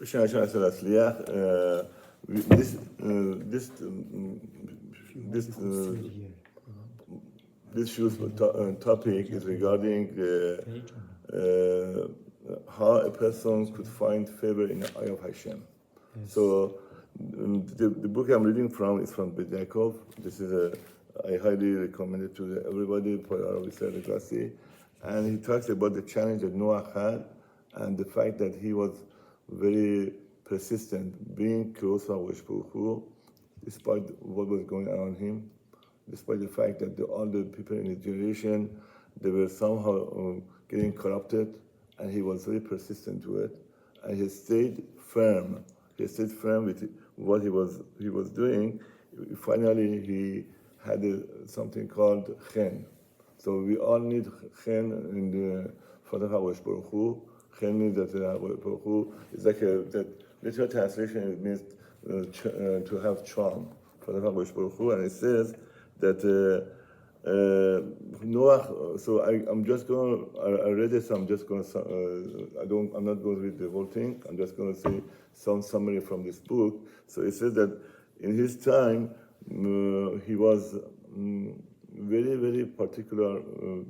בשם השם עשה להצליח. This, this, this, this show's topic is regarding how a person could find favor in the eye of Hashem. Yes. So the book I'm reading from is from Bet Yaakov. This is I highly recommend it to everybody for our Legacy. And he talks about the challenge that Noah had and the fact that he was very persistent, being close to Hakadosh Baruch Hu, despite what was going on him, despite the fact that all the people in his generation, they were somehow getting corrupted, and he was very persistent to it, and he stayed firm. He stayed firm with what he was doing. Finally, he had something called chen. So we all need chen in the for the Hakadosh Baruch Hu. Chen means that Hakadosh Baruch Hu is like that literal translation. It means to have charm for the Hakadosh Baruch Hu, and it says that Noah. So I'm just going. I read it. So I'm just going to. I'm not going to read the whole thing. I'm just going to say some summary from this book. So it says that in his time he was very, very particular,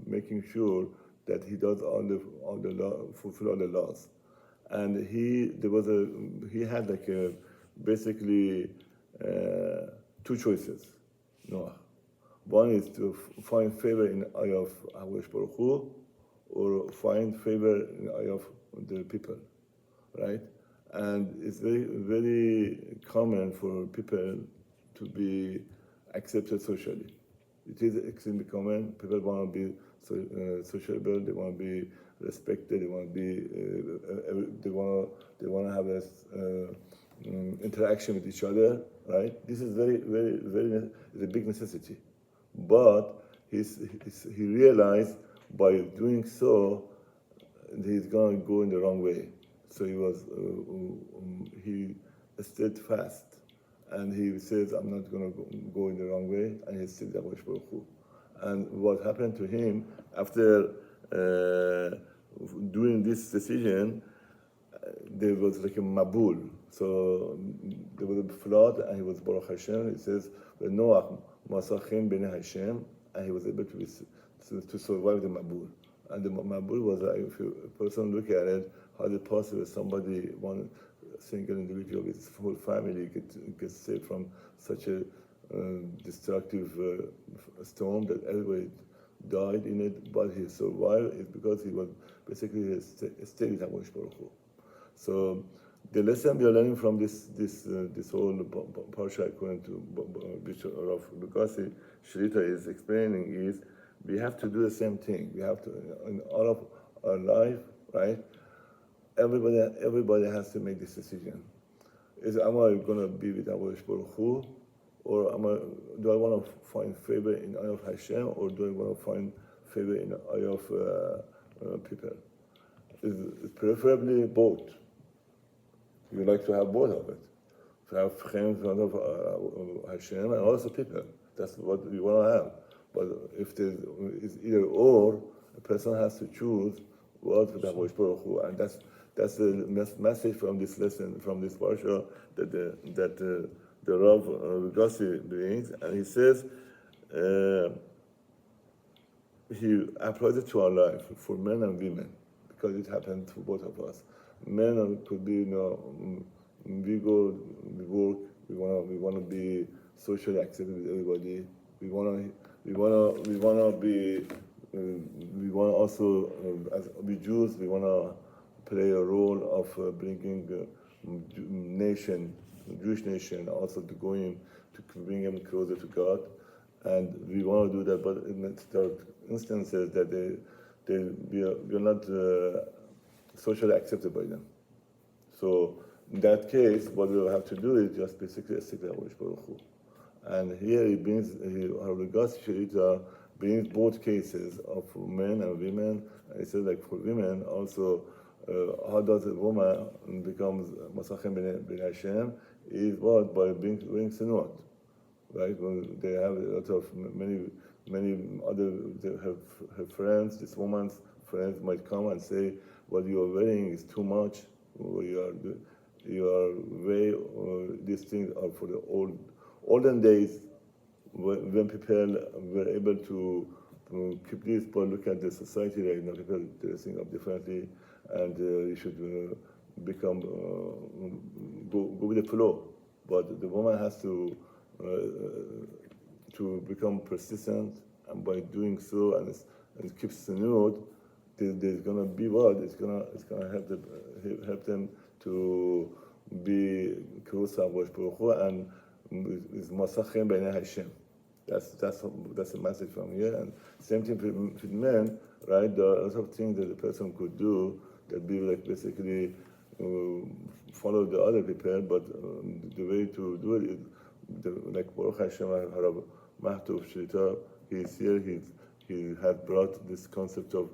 making sure that he does fulfill all the laws, and he had like basically two choices. Noah. One is to find favor in the eye of Hakadosh Baruch Hu, or find favor in the eye of the people, right? And it's very, very common for people to be accepted socially. It is extremely common. People want to be sociable. They want to be respected. They want to be. They want to have a interaction with each other. Right. This is very, very, very. It's a big necessity. But he realized by doing so, he's going to go in the wrong way. So he stayed fast. And he says, I'm not going to go in the wrong way, and he still Hakadosh Baruch Hu. And what happened to him after doing this decision, there was like a mabul. So there was a flood, and he was Baruch Hashem. It says, Noah masachin b'nei Hashem, and he was able to survive the mabul. And the mabul was, if a person look at it, how is it possible somebody one single individual with his whole family gets saved from such a destructive storm that everybody died in it, but he survived. It's because he was basically stayed with Hakadosh Baruch Hu. So the lesson we are learning from this whole parsha, according to Bishop Rav Lukasi Shrita is explaining, is we have to do the same thing. We have to, in all of our life, right? Everybody has to make this decision. Am I going to be with Hakadosh Baruch Hu, or do I want to find favor in the eye of Hashem, or do I want to find favor in the eye of people? It's preferably both. You like to have both of it. To have chen in front of Hashem and also people. That's what you want to have. But if it's either or, a person has to choose what with Hakadosh Baruch Hu, and that's the message from this lesson, from this parsha that the Rav Gassi brings, and he says he applies it to our life for men and women, because it happened to both of us. Men could be, we work, we want to be socially accepted with everybody. We want to also, as we Jews, we want to play a role of bringing Jewish nation, also to bring them closer to God, and we want to do that. But there are instances that we are not socially accepted by them. So in that case, what we will have to do is just basically stick to Hakadosh Baruch Hu. And here he brings Haragas Sherita brings both cases of men and women. And he says, like for women also, how does a woman becomes Masachem ben Hashem is what? By being Sinot. Right? When they have a lot of many other her friends, this woman's friends might come and say, what you are wearing is too much, or you are way, these things are for the olden days, when people were able to keep this, but look at the society right now, people dressing up differently, and you should become, go with the flow. But the woman has to become persistent, and by doing so, and keep nude, there's gonna be what? It's gonna help them to be close to Hakadosh Baruch Hu, and is Masachem B'nei Hashem. That's a message from here. And same thing with men, right? There are lots of things that the person could do that be like basically follow the other people, but the way to do it is like Baruch Hashem Harav Mahtov Shlita. He's here. He has brought this concept of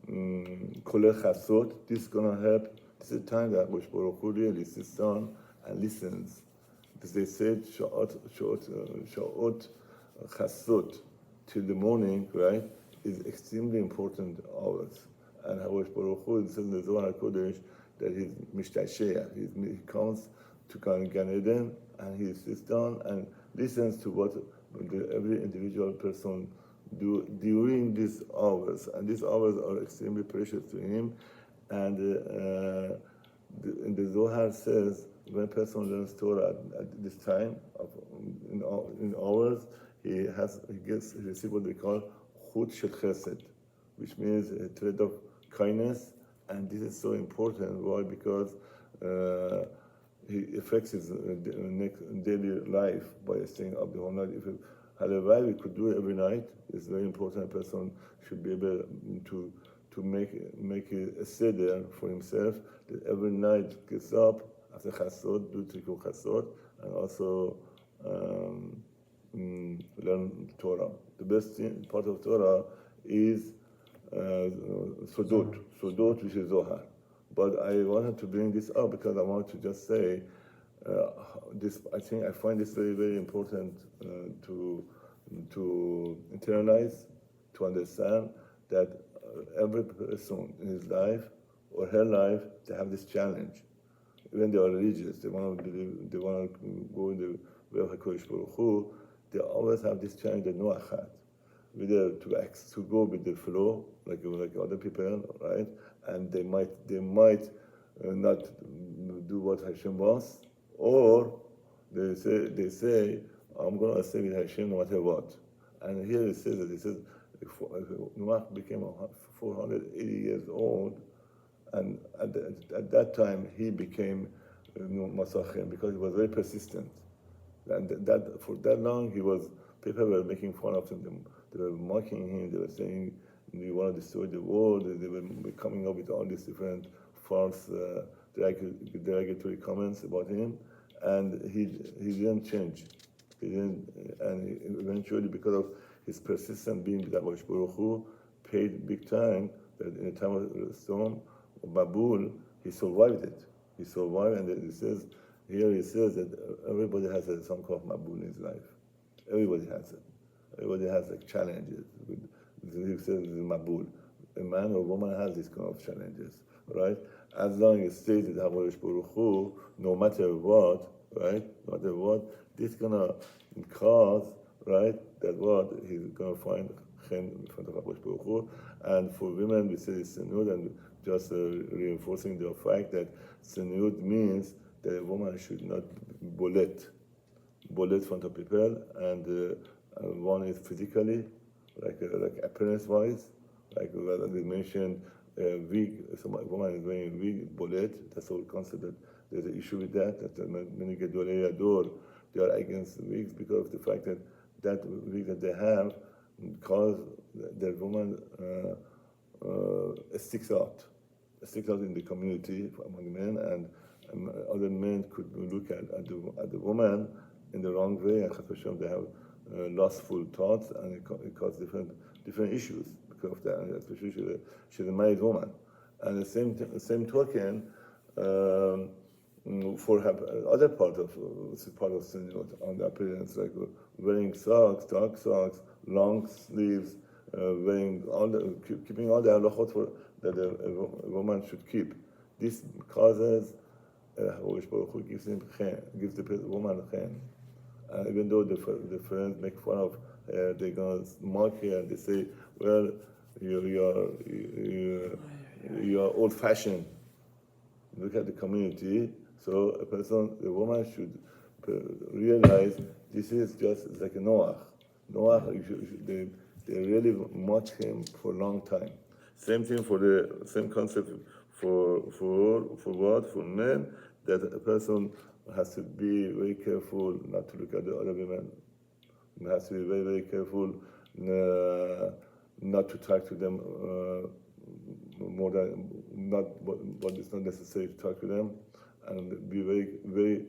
Kolel Chasot. This is gonna help. This is a time that Hakadosh Baruch Hu really sits down and listens. Because they said Sha'ot Chasot till the morning, right, is extremely important hours. And Hakadosh Baruch Hu says in the Zohar HaKodesh that he's Mishtashea. He comes to Gan Eden and he sits down and listens to what every individual person do during these hours. And these hours are extremely precious to him. And in the Zohar says, when a person learns Torah at this time, in hours, he receives what they call Chut Shel Chesed, which means a thread of kindness. And this is so important. Why? Because he affects his daily life by staying up the whole night. If however we could do it every night, it's very important. A person should be able to make a seder for himself, that every night gets up after Chasod, do Trikul Chasod, and also learn Torah. The best part of Torah is Sodot, which is Zohar. But I wanted to bring this up because I want to just say this. I find this very, very important to internalize, to understand that every person in his life or her life, they have this challenge. When they are religious, they want to believe, they want to go in the way of HaKadosh Baruch Hu, they always have this challenge that Noach had, whether to go with the flow, like other people, right? And they might not do what Hashem wants, or they say I'm going to stay with Hashem no matter what. And here it says Noach became 480 years old, and at that time he became Masachem because he was very persistent. And that for that long people were making fun of him. They were mocking him. They were saying, "You want to destroy the world." They were coming up with all these different false, derogatory comments about him, and he didn't change. He didn't, and eventually, because of his persistent being with Hakadosh Baruch Hu, paid big time. That in a time of storm, Babul, he survived it. He survived, and he says that everybody has some kind of Mabul in his life. Everybody has it. Everybody has like challenges. He says Mabul. A man or woman has these kind of challenges, right? As long as it stays with Hakadosh Baruch Hu, no matter what, right? No matter what, this is gonna cause, right? That what he's gonna find chen in front of Hakadosh Baruch Hu. And for women, we say Senud, and just reinforcing the fact that Senud means that a woman should not bolet in front of people, and one is physically, like appearance-wise, like we mentioned, wig. So a woman is wearing wig, bolet. That's the whole concept. That there's an issue with that. That many Gedolei Ador, they are against wigs because of the fact that wig that they have cause the woman sticks out in the community among men, and other men could look at the woman in the wrong way, and they have lustful thoughts, and it causes different issues because of that. And especially she's a married woman, and the same token for her other part of Sinjot on the appearance, like wearing socks, dark socks, long sleeves, keeping all the halachot that a woman should keep. This causes Hakadosh Baruch Hu gives the woman chen. And even though the friends make fun of her, they're gonna mock her and they say, well, you're old-fashioned. Look at the community. So the woman should realize this is just like a Noah. Noah, they really mock him for a long time. Same thing same concept for what? For men, that a person has to be very careful not to look at the other women. He has to be very, very careful not to talk to them more than what is not necessary to talk to them, and be very, very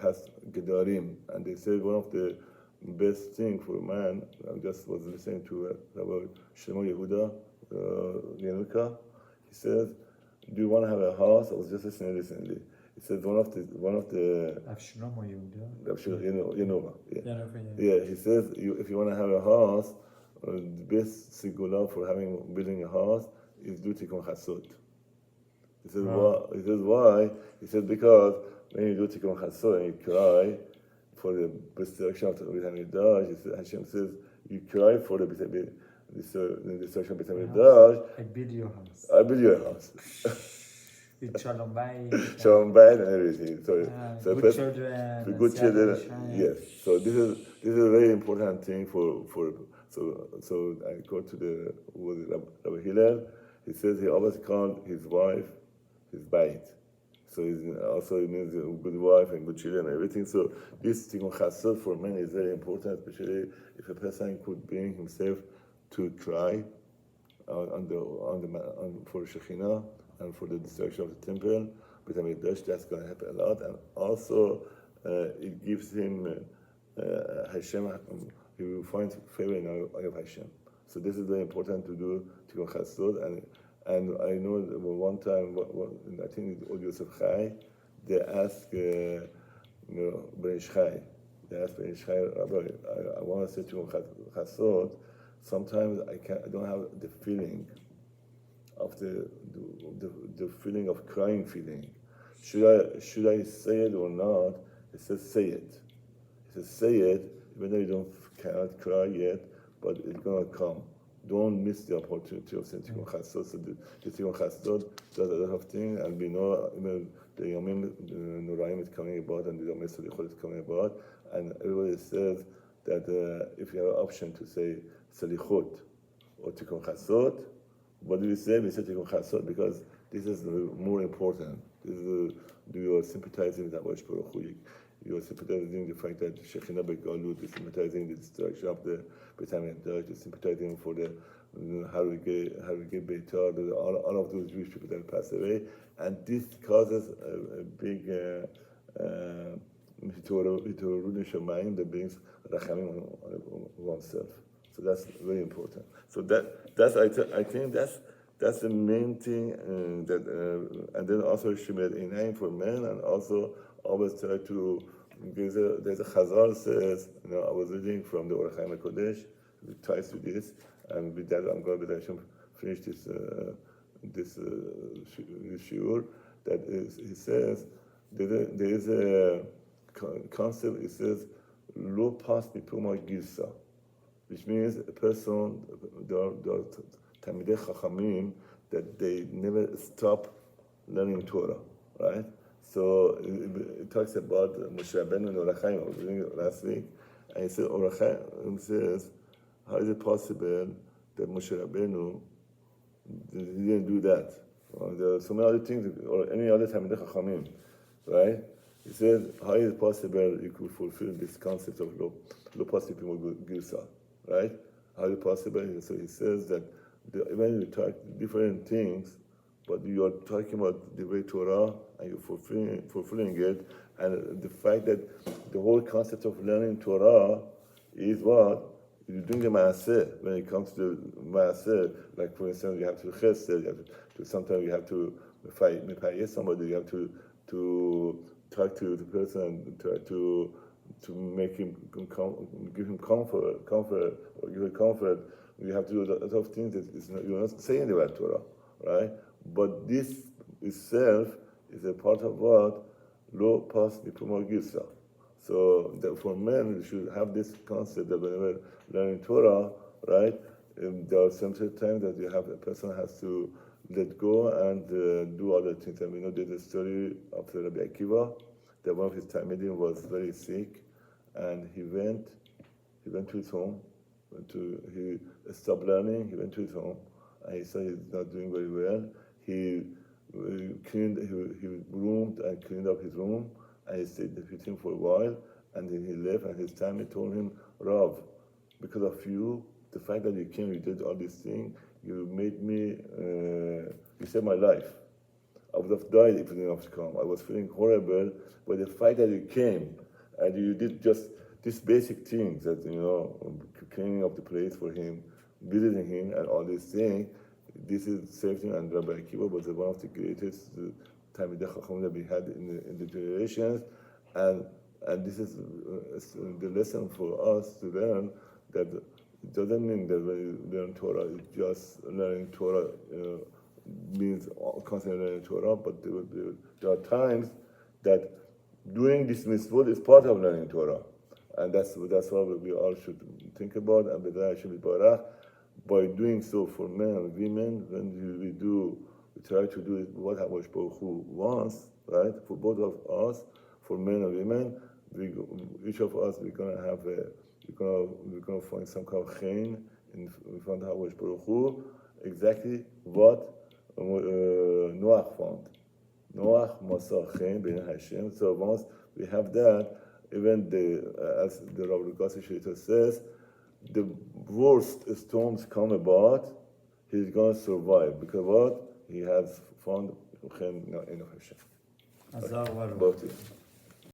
has gedarim. And they say one of the best thing for a man. I just was listening to Rabbi Shlomo Yehuda Yenuka. He says, "Do you want to have a house?" I was just listening recently. He said one of the Shlomo Yehuda. Yenuka. Yeah. He says if you want to have a house, the best sigula for building a house is do tikkun chasod. He says why? He said because when you do tikkun chasod and you cry for the destruction of the Beit HaMikdash, Hashem says you cry for the destruction of Beit HaMikdash. I build your house. I build your house. With Shalom Bayit. Shalom Bayit and everything. So good children. The good children. Yes. So this is a very important thing for. So I go to Rabbi Hillel. He says he always called his wife his Bayit. So it means a good wife and good children and everything. So this tikkun chasod for men is very important, especially if a person could bring himself to cry for Shekhinah and for the destruction of the temple. Beit HaMikdash, that's going to happen a lot. And also it gives him Hashem, he will find favor in of Hashem. So this is very important to do tikkun chasod. And I know one time, I think it was Yosef Chai, they asked Ben Ish Chai, Rabbi, I want to say tikkun chasod. Sometimes I don't have the feeling of the feeling of crying feeling. Should I say it or not? He says say it. He says say it, even though you cannot cry yet, but it's gonna come. Don't miss the opportunity of saying tikkun chasod. So the tikkun chasod does a lot of things, and we know the Yomim Noraim is coming about, and the Yom Selichot is coming about, and everybody says that if you have an option to say Selichot or tikkun chasod, what do we say? We say tikkun chasod because this is more important. You are sympathizing with Hakadosh Baruch Hu. You are sympathizing the fact that Shekhinah Begalut, you're sympathizing the destruction of the Beit HaMikdash, you're sympathizing for the Harugei Beitar, all of those Jewish people that passed away, and this causes a big Hitorudin Shemayim that brings Rachamim on oneself. So that's very important. So I think that's the main thing, and then also Shemed Einayim for men, and also always try to. There's a Chazal says, I was reading from the Orach Chaim HaKodesh, it ties to this, and with that I'm going to finish this shiur. That is, he says there is a concept. It says lo pas mipuma gilsa, which means a person, the Talmidei Chachamim, that they never stop learning Torah, right? So it talks about Moshe Rabbeinu and Orach Chaim. I was reading it last week, and he said, Orach Chaim says, how is it possible that Moshe Rabbeinu didn't do that? Well, there are so many other things, or any other Talmidei Chachamim, right? He says, how is it possible you could fulfill this concept of lo pas mipuma gilsa, right? How is it possible? So he says that when you talk different things, but you are talking about the way Torah and you're fulfilling it, and the fact that the whole concept of learning Torah is what? You're doing the maaseh. When it comes to maaseh, like for instance, you have to chesed, sometimes you have to mepayeh somebody, you have to talk to the person and try to make him give him comfort, or give him comfort. You have to do a lot of things that you're not saying about Torah, right? But this itself is a part of what? lo pas nipuma gisa. So for men, we should have this concept that whenever learning Torah, right, there are some times that a person has to let go and do other things. And we know there's a story of Rabbi Akiva, that one of his Talmidim was very sick, and he went to his home, he stopped learning, he went to his home, and he saw he's not doing very well. He roomed and cleaned up his room, and he stayed with him for a while, and then he left, and his Talmid told him, Rav, because of you, the fact that you came, you did all these things, you made me, you saved my life. I would have died if you didn't have come. I was feeling horrible, but the fact that you came and you did just these basic things, that, cleaning up the place for him, visiting him, and all these things, this is saved him. And Rabbi Akiva was one of the greatest Talmidei Chacham that we had in the generations, and this is the lesson for us to learn, that it doesn't mean that when you learn Torah, it's just learning Torah means constantly learning Torah, but there are times that doing this mitzvot is part of learning Torah. And that's what we all should think about, and B'dai Hashem Yitbarach, by doing so for men and women, when we try to do it what Hakadosh Baruch Hu wants, right? For both of us, for men and women, each of us we're gonna find some kind of chen in front of Hakadosh Baruch Hu, exactly what Noach found. Noach Masah chen b'nei Hashem. So once we have that, even as the Rav Lukasi Shita says, the worst storms come about, he's going to survive, because what? He has found chen in Hashem. Azar Baruch. Both.